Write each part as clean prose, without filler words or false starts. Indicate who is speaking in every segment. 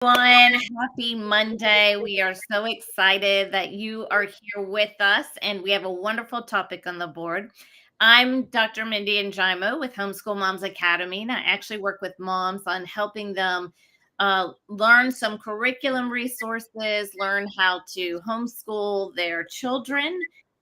Speaker 1: Everyone. Happy Monday. We are so excited that you are here with us, and we have a wonderful topic on the board. I'm Dr. Mindy Njimo with Homeschool Moms Academy, and I actually work with moms on helping them learn some curriculum resources, learn how to homeschool their children.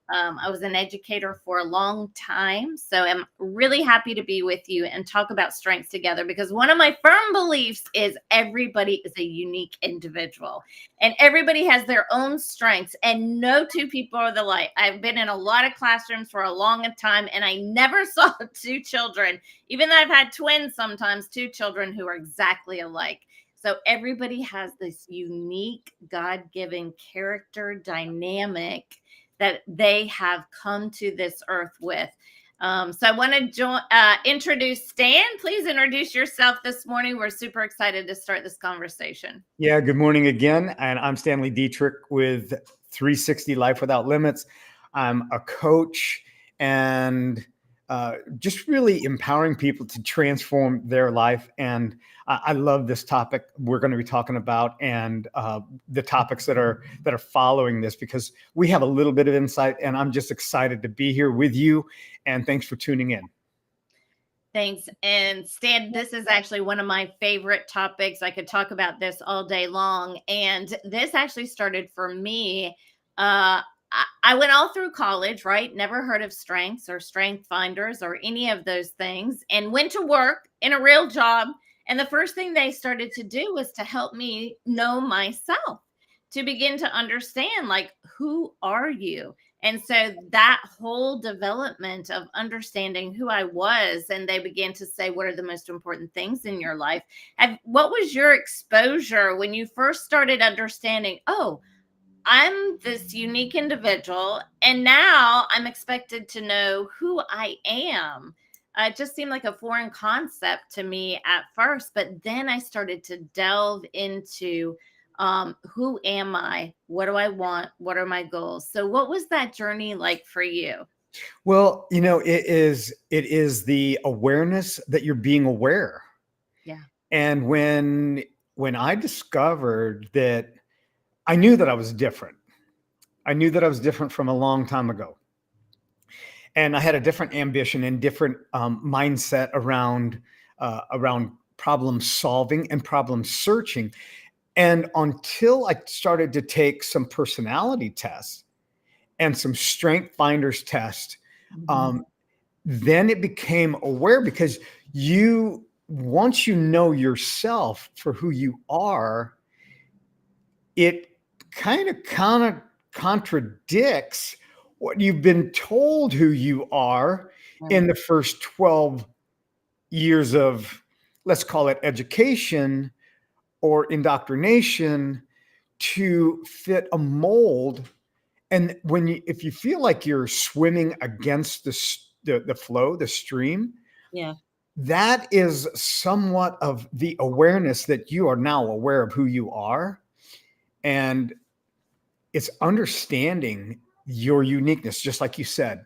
Speaker 1: I was an educator for a long time, so I'm really happy to be with you and talk about strengths together because one of my firm beliefs is everybody is a unique individual and everybody has their own strengths, and no two people are the like. I've been in a lot of classrooms for a long time, and I never saw two children, even though I've had twins sometimes, two children who are exactly alike. So everybody has this unique God-given character dynamic that they have come to this earth with. So I want to introduce Stan. Please introduce yourself this morning. We're super excited to start this conversation.
Speaker 2: Yeah, good morning again. And I'm Stanley Dietrich with 360 Life Without Limits. I'm a coach and just really empowering people to transform their life. And I love this topic we're going to be talking about, and the topics that are following this, because we have a little bit of insight, and I'm just excited to be here with you. And thanks for tuning in.
Speaker 1: Thanks. And Stan, this is actually one of my favorite topics. I could talk about this all day long. And this actually started for me. I went all through college, right? Never heard of strengths or strength finders or any of those things, and went to work in a real job. And the first thing they started to do was to help me know myself, to begin to understand, like, who are you? And so that whole development of understanding who I was, and they began to say, what are the most important things in your life? What was your exposure when you first started understanding, oh, I'm this unique individual, and now I'm expected to know who I am? It just seemed like a foreign concept to me at first, but then I started to delve into who am I? What do I want? What are my goals? So what was that journey like for you?
Speaker 2: Well, it is the awareness that you're being aware.
Speaker 1: Yeah.
Speaker 2: And when I discovered that, I knew that I was different. I knew that I was different from a long time ago. And I had a different ambition and different mindset around problem solving and problem searching. And until I started to take some personality tests and some strength finders tests, then it became aware, because once you know yourself for who you are, it kind of contradicts what you've been told who you are in the first 12 years of, let's call it, education or indoctrination to fit a mold. And if you feel like you're swimming against the flow, the stream,
Speaker 1: yeah,
Speaker 2: that is somewhat of the awareness that you are now aware of who you are. And it's understanding your uniqueness, just like you said.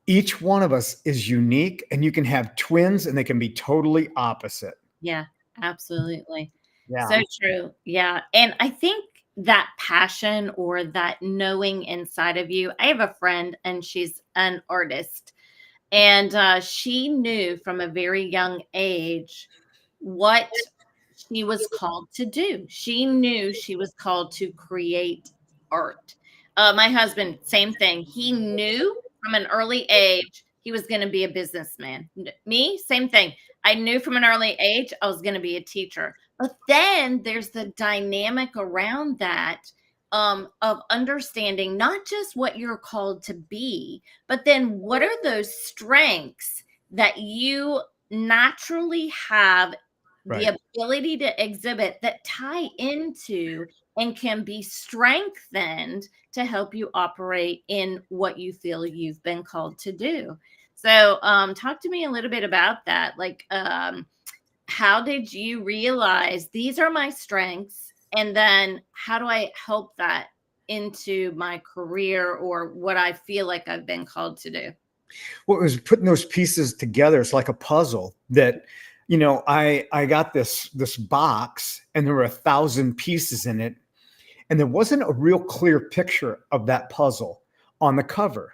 Speaker 2: Each one of us is unique, and you can have twins and they can be totally opposite.
Speaker 1: Yeah, absolutely.
Speaker 2: Yeah.
Speaker 1: So true. Yeah. And I think that passion or that knowing inside of you, I have a friend and she's an artist, and she knew from a very young age what she was called to do. She knew she was called to create art. My husband, same thing. He knew from an early age he was going to be a businessman. Me, same thing. I knew from an early age I was going to be a teacher. But then there's the dynamic around that, of understanding not just what you're called to be, but then what are those strengths that you naturally have the ability to exhibit that tie into and can be strengthened to help you operate in what you feel you've been called to do. So talk to me a little bit about that. Like, how did you realize these are my strengths? And then how do I help that into my career or what I feel like I've been called to do?
Speaker 2: Well, it was putting those pieces together. It's like a puzzle that I got this box, and there were 1,000 pieces in it, and there wasn't a real clear picture of that puzzle on the cover.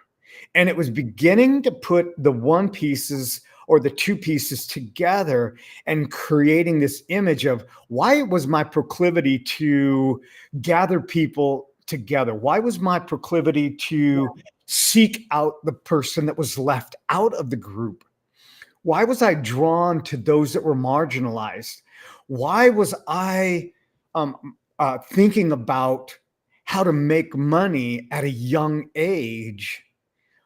Speaker 2: And it was beginning to put the one pieces or the two pieces together and creating this image of why was my proclivity to gather people together? Why was my proclivity to seek out the person that was left out of the group? Why was I drawn to those that were marginalized? Why was I thinking about how to make money at a young age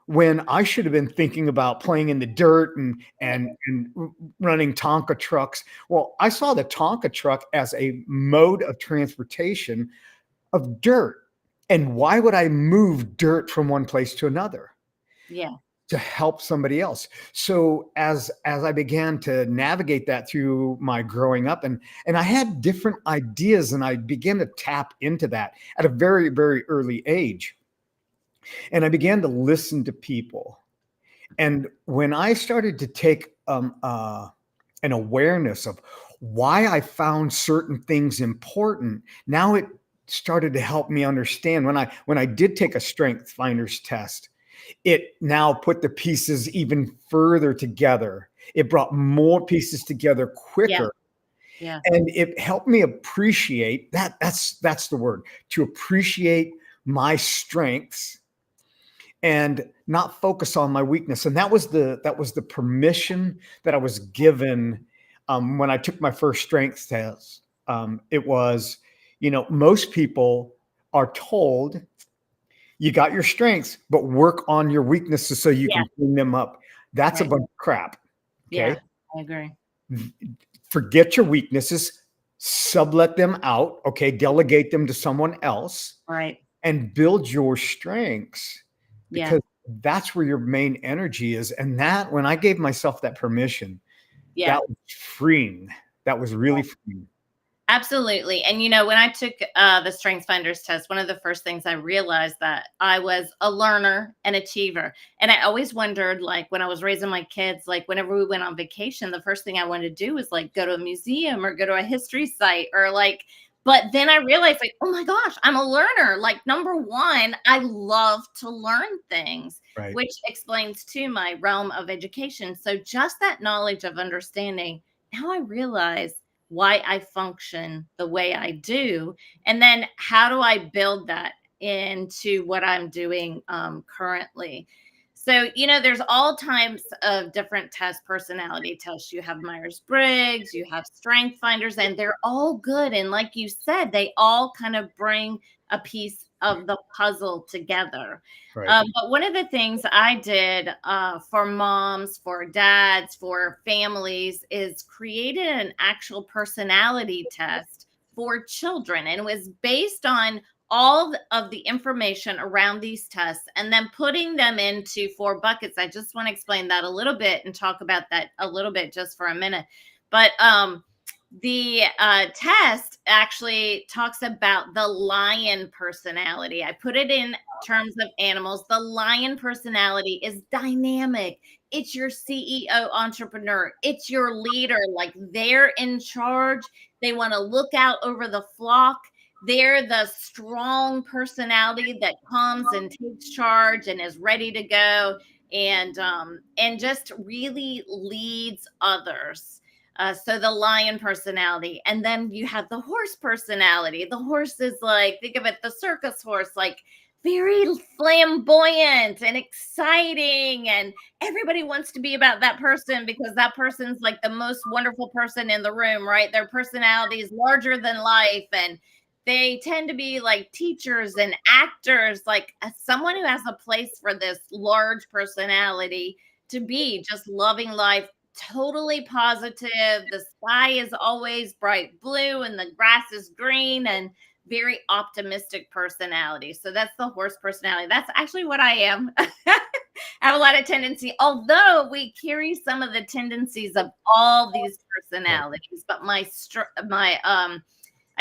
Speaker 2: when I should have been thinking about playing in the dirt and running Tonka trucks? Well, I saw the Tonka truck as a mode of transportation of dirt. And why would I move dirt from one place to another?
Speaker 1: Yeah.
Speaker 2: To help somebody else. So as I began to navigate that through my growing up, and I had different ideas, and I began to tap into that at a very, very early age. And I began to listen to people. And when I started to take an awareness of why I found certain things important, now it started to help me understand. When I did take a strength finders test, it now put the pieces even further together. It brought more pieces together
Speaker 1: Yeah.
Speaker 2: quicker.
Speaker 1: Yeah.
Speaker 2: And it helped me appreciate that. That's the word, to appreciate my strengths and not focus on my weakness. And that was the permission that I was given when I took my first strength test. It was, most people are told you got your strengths, but work on your weaknesses so you
Speaker 1: Yeah.
Speaker 2: can clean them up. That's a
Speaker 1: Right.
Speaker 2: bunch of crap.
Speaker 1: Yeah.
Speaker 2: Okay.
Speaker 1: I agree.
Speaker 2: Forget your weaknesses, sublet them out. Okay. Delegate them to someone else
Speaker 1: Right.
Speaker 2: and build your strengths,
Speaker 1: Yeah.
Speaker 2: because that's where your main energy is. And that, when I gave myself that permission,
Speaker 1: Yeah.
Speaker 2: that was freeing. That was really freeing.
Speaker 1: Absolutely. And when I took the Strengths Finders test, one of the first things I realized that I was a learner and achiever. And I always wondered, like when I was raising my kids, like whenever we went on vacation, the first thing I wanted to do was like go to a museum or go to a history site or like, but then I realized like, oh my gosh, I'm a learner. Like number one, I love to learn things,
Speaker 2: Right.
Speaker 1: which explains to my realm of education. So just that knowledge of understanding, now I realize why I function the way I do. And then how do I build that into what I'm doing currently? So, there's all types of different tests, personality tests. You have Myers Briggs, you have Strength Finders, and they're all good. And like you said, they all kind of bring a piece of the puzzle together.
Speaker 2: Right.
Speaker 1: But one of the things I did for moms, for dads, for families is created an actual personality test for children. And it was based on all of the information around these tests and then putting them into 4 buckets. I just want to explain that a little bit and talk about that a little bit just for a minute. But the test actually talks about the lion personality. I put it in terms of animals. The lion personality is dynamic. It's your CEO entrepreneur. It's your leader. Like they're in charge. They want to look out over the flock. They're the strong personality that comes and takes charge and is ready to go and just really leads others. So the lion personality, and then you have the horse personality. The horse is like, think of it, the circus horse, like very flamboyant and exciting, and everybody wants to be about that person because that person's like the most wonderful person in the room, right? Their personality is larger than life, and they tend to be like teachers and actors, like someone who has a place for this large personality to be just loving life, totally positive. The sky is always bright blue and the grass is green, and very optimistic personality. So that's the horse personality. That's actually what I am. I have a lot of tendency, although we carry some of the tendencies of all these
Speaker 2: Right.
Speaker 1: personalities, but my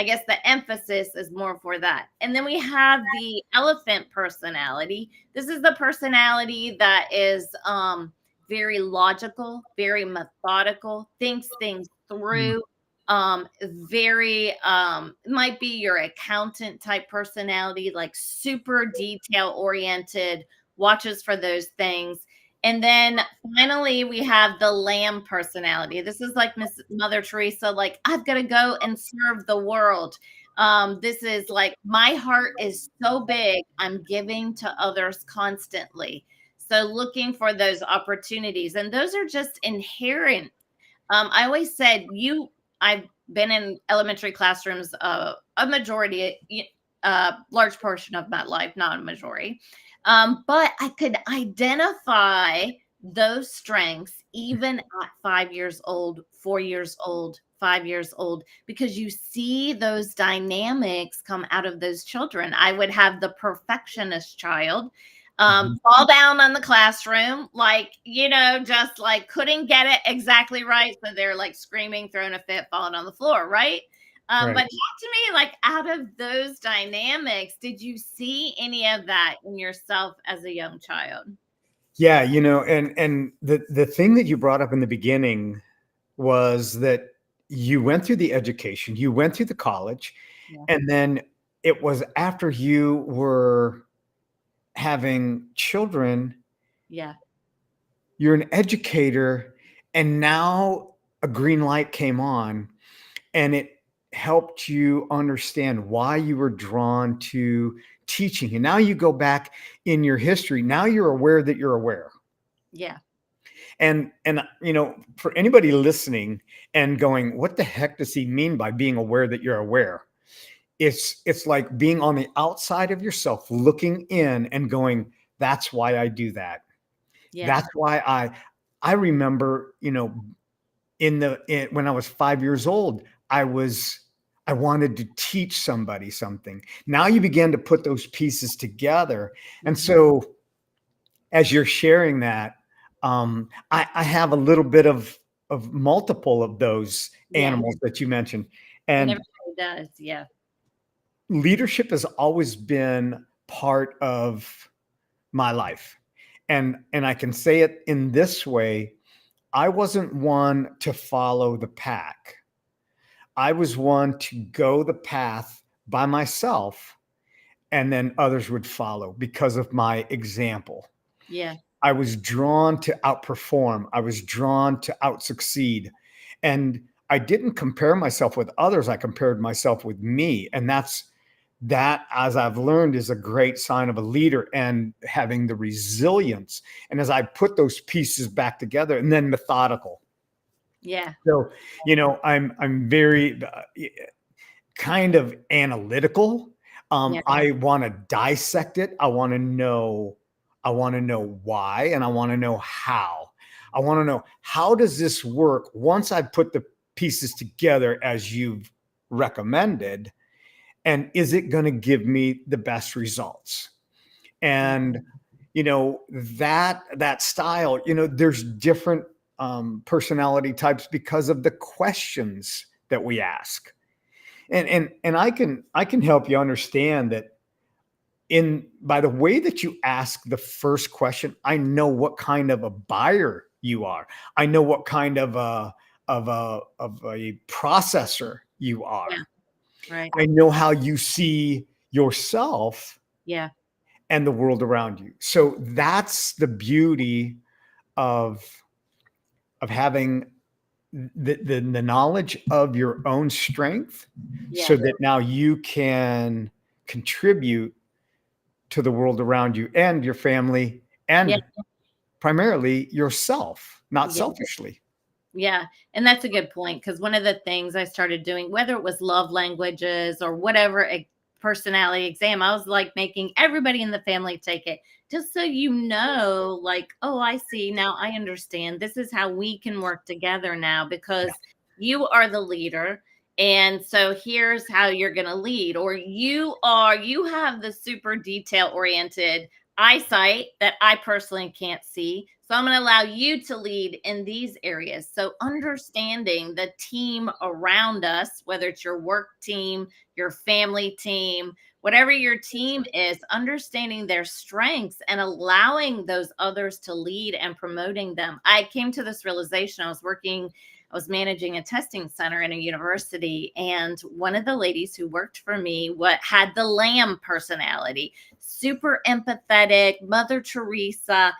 Speaker 1: I guess the emphasis is more for that. And then we have the elephant personality. This is the personality that is very logical, very methodical, thinks things
Speaker 2: Mm.
Speaker 1: through. Very might be your accountant type personality, like super detail oriented, watches for those things. And then finally, we have the lamb personality. This is like Miss Mother Teresa, like, I've got to go and serve the world. This is like, my heart is so big, I'm giving to others constantly. So, looking for those opportunities, and those are just inherent. I always said, I've been in elementary classrooms a majority, large portion of my life, not a majority. But I could identify those strengths even at 5 years old, 4 years old, 5 years old, because you see those dynamics come out of those children. I would have the perfectionist child
Speaker 2: Mhm.
Speaker 1: fall down on the classroom, like, just like couldn't get it exactly right. So they're like screaming, throwing a fit, falling on the floor, right? But
Speaker 2: Right.
Speaker 1: talk to me, like, out of those dynamics, did you see any of that in yourself as a young child?
Speaker 2: Yeah, and the thing that you brought up in the beginning was that you went through the education, you went through the college,
Speaker 1: Yeah.
Speaker 2: and then it was after you were having children,
Speaker 1: Yeah.
Speaker 2: you're an educator, and now a green light came on, and it helped you understand why you were drawn to teaching. And now you go back in your history, now you're aware that you're aware.
Speaker 1: Yeah.
Speaker 2: And for anybody listening and going, what the heck does he mean by being aware that you're aware? It's like being on the outside of yourself, looking in and going, that's why I do that.
Speaker 1: Yeah.
Speaker 2: That's why I remember, when I was 5 years old, I wanted to teach somebody something. Now you begin to put those pieces together. And
Speaker 1: Mhm.
Speaker 2: so as you're sharing that, I have a little bit of multiple of those
Speaker 1: Yeah.
Speaker 2: animals that you mentioned.
Speaker 1: And
Speaker 2: And
Speaker 1: everybody does. Yeah.
Speaker 2: leadership has always been part of my life. And I can say it in this way, I wasn't one to follow the pack. I was one to go the path by myself, and then others would follow because of my example.
Speaker 1: Yeah.
Speaker 2: I was drawn to outperform. I was drawn to out succeed. And I didn't compare myself with others. I compared myself with me. And that, as I've learned, is a great sign of a leader, and having the resilience. And as I put those pieces back together, and then methodical.
Speaker 1: Yeah.
Speaker 2: So, I'm very kind of analytical.
Speaker 1: Yeah.
Speaker 2: I want to dissect it. I want to know why, and I want to know how. I want to know, how does this work once I put the pieces together as you've recommended, and is it going to give me the best results?
Speaker 1: Yeah.
Speaker 2: And that style, there's different personality types because of the questions that we ask. And I can help you understand that, in by the way that you ask the first question, I know what kind of a buyer you are. I know what kind of a processor you are.
Speaker 1: Yeah. Right.
Speaker 2: I know how you see yourself
Speaker 1: Yeah.
Speaker 2: and the world around you. So that's the beauty of having the knowledge of your own strength, so
Speaker 1: Yeah.
Speaker 2: that now you can contribute to the world around you and your family,
Speaker 1: Yeah.
Speaker 2: and primarily yourself, not
Speaker 1: Yeah.
Speaker 2: selfishly.
Speaker 1: Yeah, and that's a good point, because one of the things I started doing, whether it was love languages or whatever personality exam, I was like making everybody in the family take it, just so like, oh, I see now, I understand. This is how we can work together now,
Speaker 2: Yeah.
Speaker 1: because you are the leader. And so here's how you're going to lead, or you have the super detail oriented eyesight that I personally can't see. So I'm going to allow you to lead in these areas. So understanding the team around us, whether it's your work team, your family team, whatever your team is, understanding their strengths and allowing those others to lead and promoting them. I came to this realization. I was managing a testing center in a university, and one of the ladies who worked for me had the lamb personality, super empathetic, Mother Teresa,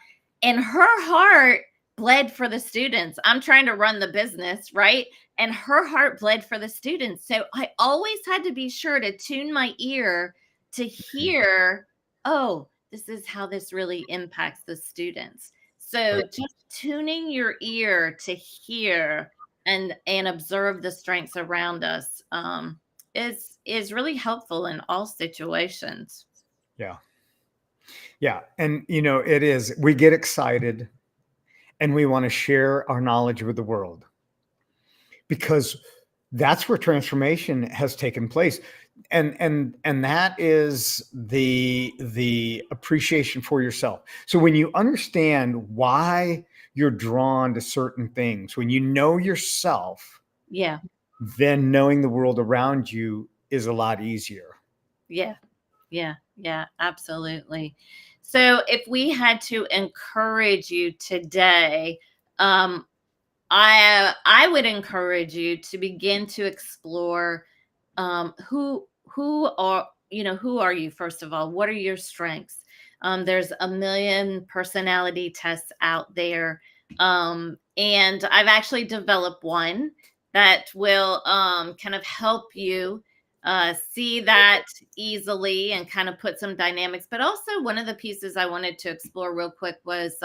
Speaker 1: and her heart bled for the students. I'm trying to run the business, right? And her heart bled for the students. So I always had to be sure to tune my ear to hear, oh, this is how this really impacts the students. So
Speaker 2: Right.
Speaker 1: just tuning your ear to hear and observe the strengths around us is really helpful in all situations.
Speaker 2: Yeah. Yeah. And, it is, we get excited and we want to share our knowledge with the world because that's where transformation has taken place. And that is the appreciation for yourself. So when you understand why you're drawn to certain things, when you know yourself,
Speaker 1: Yeah.
Speaker 2: then knowing the world around you is a lot easier.
Speaker 1: Yeah. Yeah. Yeah. Absolutely. So if we had to encourage you today, um, I would encourage you to begin to explore who are you, first of all? What are your strengths? There's a million personality tests out there, and I've actually developed one that will kind of help you see that easily and kind of put some dynamics. But also, one of the pieces I wanted to explore real quick was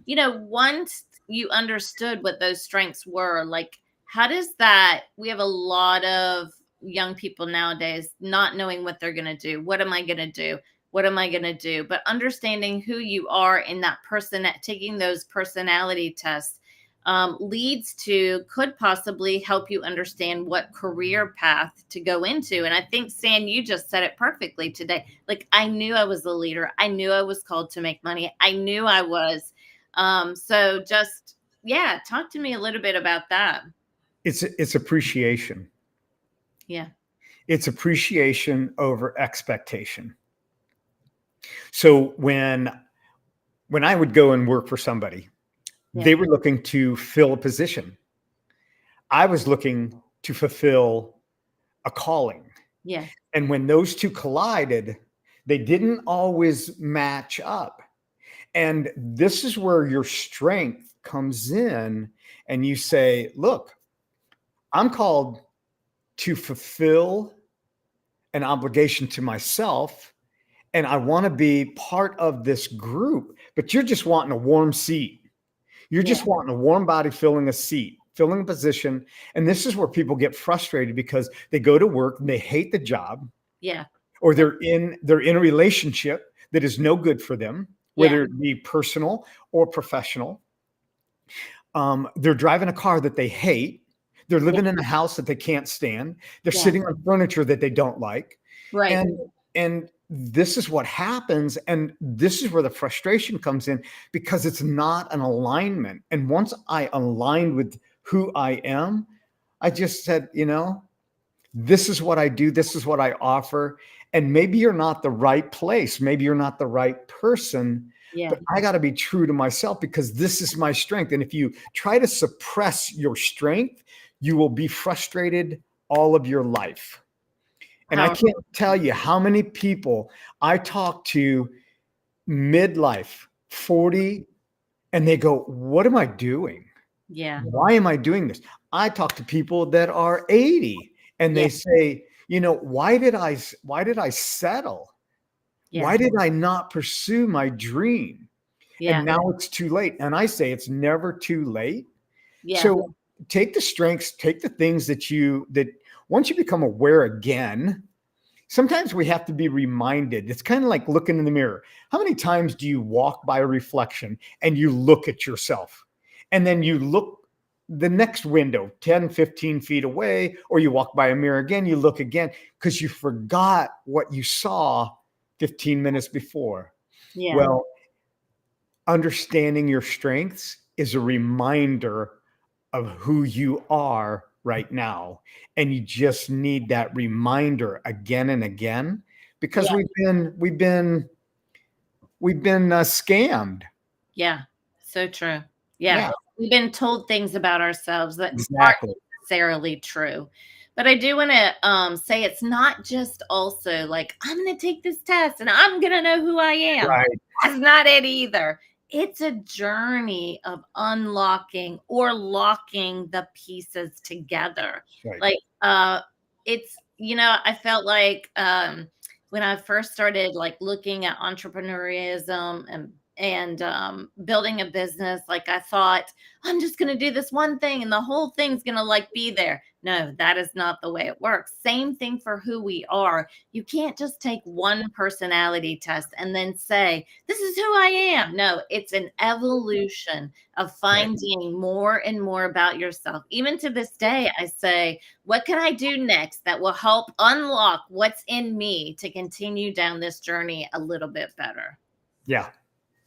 Speaker 1: once you understood what those strengths were, like, how does that, we have a lot of young people nowadays not knowing what they're going to do. What am I going to do? What am I going to do? But understanding who you are in that person, taking those personality tests leads to, could possibly help you understand what career path to go into. And I think, San, you just said it perfectly today. Like, I knew I was a leader. I knew I was called to make money. I knew I was. So just, yeah, talk to me a little bit about that.
Speaker 2: It's appreciation.
Speaker 1: Yeah.
Speaker 2: It's appreciation over expectation. So when I would go and work for somebody,
Speaker 1: Yeah.
Speaker 2: they were looking to fill a position. I was looking to fulfill a calling.
Speaker 1: Yeah.
Speaker 2: And when those two collided, they didn't always match up. And this is where your strength comes in. And you say, look, I'm called to fulfill an obligation to myself. And I want to be part of this group, but you're just wanting a warm seat. You're
Speaker 1: Yeah.
Speaker 2: just wanting a warm body filling a seat, filling a position. And this is where people get frustrated because they go to work and they hate the job,
Speaker 1: Yeah.
Speaker 2: or they're in a relationship that is no good for them,
Speaker 1: Yeah.
Speaker 2: whether it be personal or professional. They're driving a car that they hate. They're
Speaker 1: Yeah.
Speaker 2: living in a house that they can't stand. They're
Speaker 1: Yeah.
Speaker 2: sitting on furniture that they don't like.
Speaker 1: Right.
Speaker 2: And this is what happens. And this is where the frustration comes in because it's not an alignment. And once I aligned with who I am, I just said, this is what I do. This is what I offer. And maybe you're not the right place. Maybe you're not the right person,
Speaker 1: Yeah.
Speaker 2: but I got to be true to myself because this is my strength. And if you try to suppress your strength, you will be frustrated all of your life. And I
Speaker 1: Powerful.
Speaker 2: can't tell you how many people I talk to midlife, 40, and they go, what am I doing?
Speaker 1: Yeah.
Speaker 2: Why am I doing this? I talk to people that are 80 and
Speaker 1: Yeah.
Speaker 2: they say, why did I settle?
Speaker 1: Yeah.
Speaker 2: Why did I not pursue my dream? And
Speaker 1: Yeah.
Speaker 2: now it's too late. And I say it's never too late.
Speaker 1: Yeah.
Speaker 2: So take the strengths, take the things that once you become aware again, sometimes we have to be reminded. It's kind of like looking in the mirror. How many times do you walk by a reflection and you look at yourself and then you look the next window 10, 15 feet away, or you walk by a mirror again, you look again because you forgot what you saw 15 minutes before?
Speaker 1: Yeah.
Speaker 2: Well, understanding your strengths is a reminder of who you are right now. And you just need that reminder again and again because
Speaker 1: Yeah.
Speaker 2: we've been scammed.
Speaker 1: Yeah. So true. Yeah.
Speaker 2: Yeah,
Speaker 1: We've been told things about ourselves that aren't
Speaker 2: exactly.
Speaker 1: necessarily true. But I do want to say it's not just also like, I'm going to take this test and I'm going to know who I am.
Speaker 2: Right,
Speaker 1: That's not it either. It's a journey of unlocking or locking the pieces together.
Speaker 2: right.
Speaker 1: Like, it's, I felt like when I first started like looking at entrepreneurism and building a business, like I thought, I'm just going to do this one thing and the whole thing's going to like be there. No, that is not the way it works. Same thing for who we are. You can't just take one personality test and then say, this is who I am. No, it's an evolution of
Speaker 2: Right.
Speaker 1: finding more and more about yourself. Even to this day, I say, what can I do next that will help unlock what's in me to continue down this journey a little bit better?
Speaker 2: Yeah.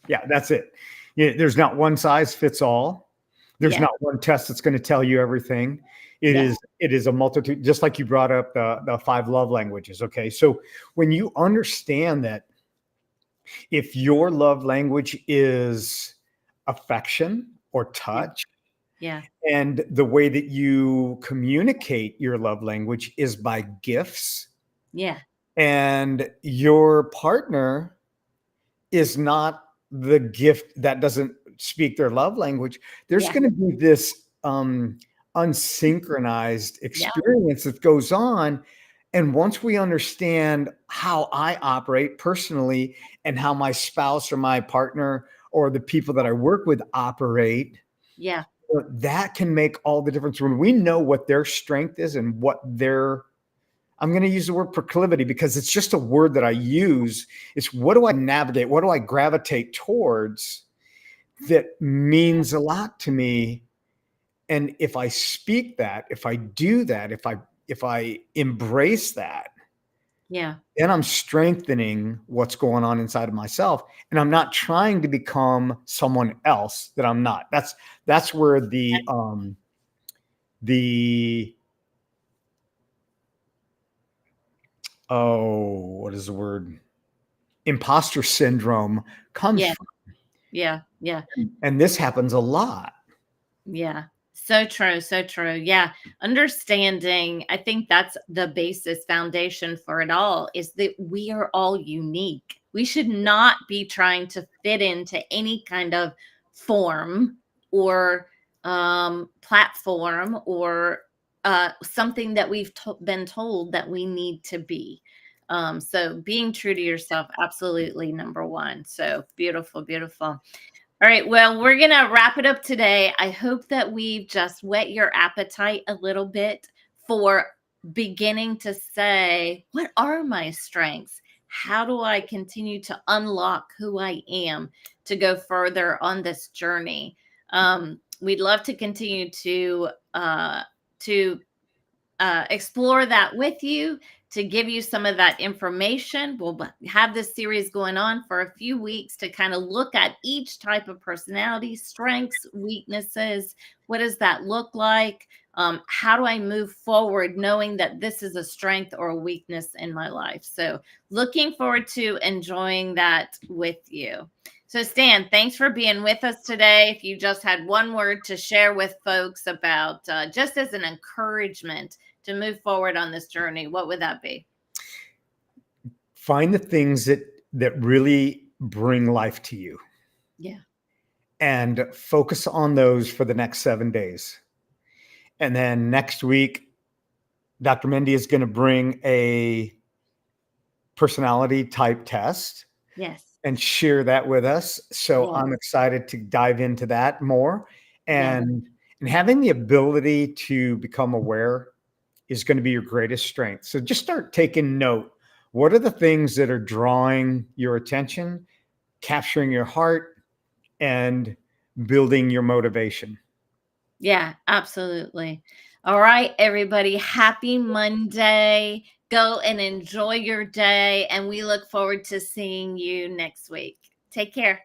Speaker 2: Yeah, that's it. Yeah, there's not one size fits all. There's
Speaker 1: Yeah,
Speaker 2: not one test that's going to tell you everything. It
Speaker 1: yeah,
Speaker 2: is it is a multitude, just like you brought up the five love languages. Okay. So when you understand that if your love language is affection or
Speaker 1: yeah,
Speaker 2: touch,
Speaker 1: yeah,
Speaker 2: and the way that you communicate your love language is by gifts,
Speaker 1: yeah,
Speaker 2: and your partner is not the gift that doesn't speak their love language, there's
Speaker 1: yeah,
Speaker 2: going to be this unsynchronized
Speaker 1: yeah,
Speaker 2: experience that goes on. And once we understand how I operate personally and how my spouse or my partner or the people that I work with operate,
Speaker 1: yeah,
Speaker 2: that can make all the difference. When we know what their strength is and what their, I'm going to use the word proclivity because it's just a word that I use. It's what do I navigate? What do I gravitate towards that means a lot to me? And if I speak that, if I do that, if I embrace that,
Speaker 1: yeah.
Speaker 2: then I'm strengthening what's going on inside of myself. And I'm not trying to become someone else that I'm not. That's where the what is the word? Imposter syndrome comes
Speaker 1: Yeah,
Speaker 2: from.
Speaker 1: yeah, yeah,
Speaker 2: And this happens a lot.
Speaker 1: yeah. So true, so true. Yeah. Understanding, I think that's the basis foundation for it all is that we are all unique. We should not be trying to fit into any kind of form or platform or something that we've been told that we need to be. So being true to yourself, absolutely number one. So beautiful, beautiful. All right. Well, we're going to wrap it up today. I hope that we've just whet your appetite a little bit for beginning to say, what are my strengths? How do I continue to unlock who I am to go further on this journey? We'd love to continue to explore that with you to give you some of that information. We'll have this series going on for a few weeks to kind of look at each type of personality, strengths, weaknesses. What does that look like? How do I move forward knowing that this is a strength or a weakness in my life? So, looking forward to enjoying that with you. So, Stan, thanks for being with us today. If you just had one word to share with folks about just as an encouragement to move forward on this journey, what would that be?
Speaker 2: Find the things that really bring life to you
Speaker 1: Yeah.
Speaker 2: and focus on those for the next 7 days. And then next week, Dr. Mindy is going to bring a personality type test
Speaker 1: Yes.
Speaker 2: and share that with us. So
Speaker 1: Yeah.
Speaker 2: I'm excited to dive into that more.
Speaker 1: Yeah.
Speaker 2: And having the ability to become aware is going to be your greatest strength. So just start taking note. What are the things that are drawing your attention, capturing your heart, and building your motivation?
Speaker 1: Yeah. Absolutely. All right, everybody. Happy Monday. Go and enjoy your day. And we look forward to seeing you next week. Take care.